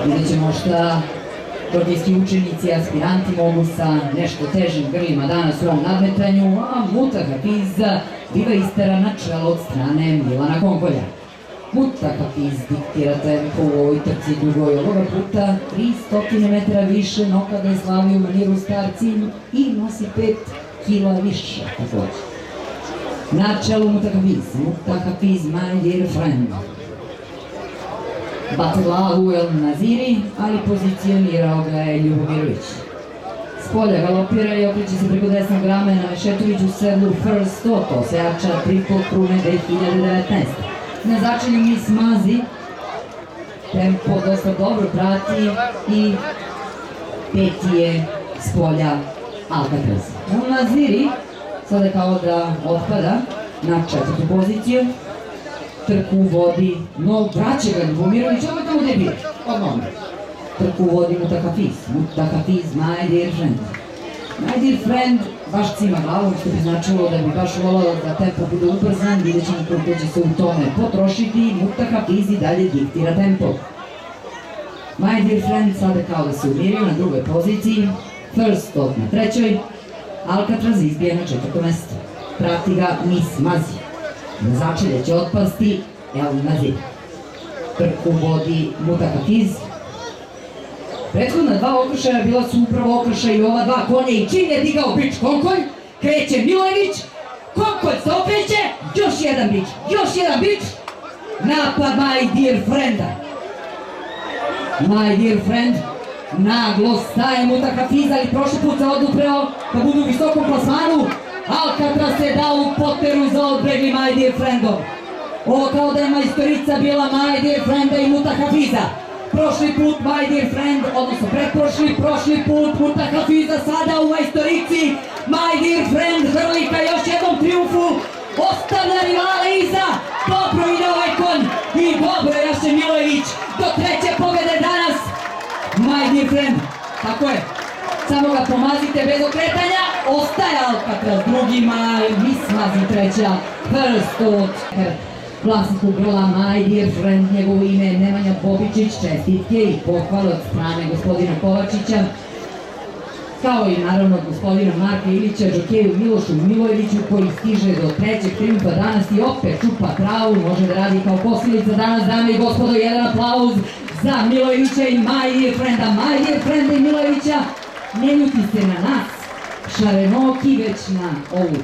Vidjet ćemo šta tropijski učenici, aspiranti mogu sa nešto težim grlima danas u ovom nadmetanju, a Muta Hafiz biva istera na čelo od strane Milana Konkolja. Muta Hafiz diktira tempo u ovoj trci drugoj ovoga puta, 300 metara više no kada je slavio u maniru starci i nosi 5 kila više također. Na čelu Muta Hafiz, my dear friend. Baca glavu El Naziri, ali pozicionirao ga je Ljubomirović. S polja galopira i okreće se preko desnog ramena Mešetović u sedlu First Toto, osvajača Triple Krune 2019. Na začelju Miss Mazi, tempo dosta dobro prati i peti je s polja Alcatraz. El Naziri sada kao da otpada na četvrtu poziciju. Trku vodi, no vraća ga Ljubomirović, ovo je tamo gde je bio, odmah. Trku vodi Muta Hafiz, my dear friend. My dear friend, baš cima glavom, što bi značilo da bi baš volao da tempo bude ubrzan, vidjet ćemo koliko će se u tome potrošiti, Muta Hafiz i dalje diktira tempo. My dear friend sada kao da se umirio na drugoj poziciji, First Stop na trećoj, Alcatraz izbija na četvrto mesto. Prati ga Miss Mazi. Na začelje će otpasti El Nazir. Trku vodi Muta Hafiz. Prethodna dva okršaja bila su upravo okršaj i ova dva konja i čim je digao bič Konkolj, kreće Milojević, Konkolj se okreće, još jedan bič, napad my dear frienda. My dear friend, naglo staje Muta Hafiz, ali prošli put se odupreo da budu u visokom plasmanu. Alcatraz se dao u poteru za odbregli my dear friendom. Ovo kao da je majstorica bila my dear frienda i Muta Hafiza. Prošli put my dear friend, odnosno prošli put Muta Hafiza, sada u majstorici my dear friend hrli ka još jednom triumfu, ostavlja rivale iza. Dobro ide ovaj konj i dobro jaše Milojević do treće pobjede danas. My dear friend, tako je. Samo ga pomazite bez okretanja, ostaje Alcatraz drugi, Miss Mazi treća, First od vlasniku grla my dear friend, njegovo ime Nemanja Bobičić, čestitke i pohvale od strane gospodina Kovačića, kao i naravno od gospodina Marka Ilića, džokeju Milošu Milojeviću koji stiže do trećeg triumfa danas i opet čupa travu, može da radi kao posilica danas, dame i gospodo, jedan aplauz za Milojevića i my dear frienda i Milojevića. Ne ljuti se na nas, Šarenoki, već na ovu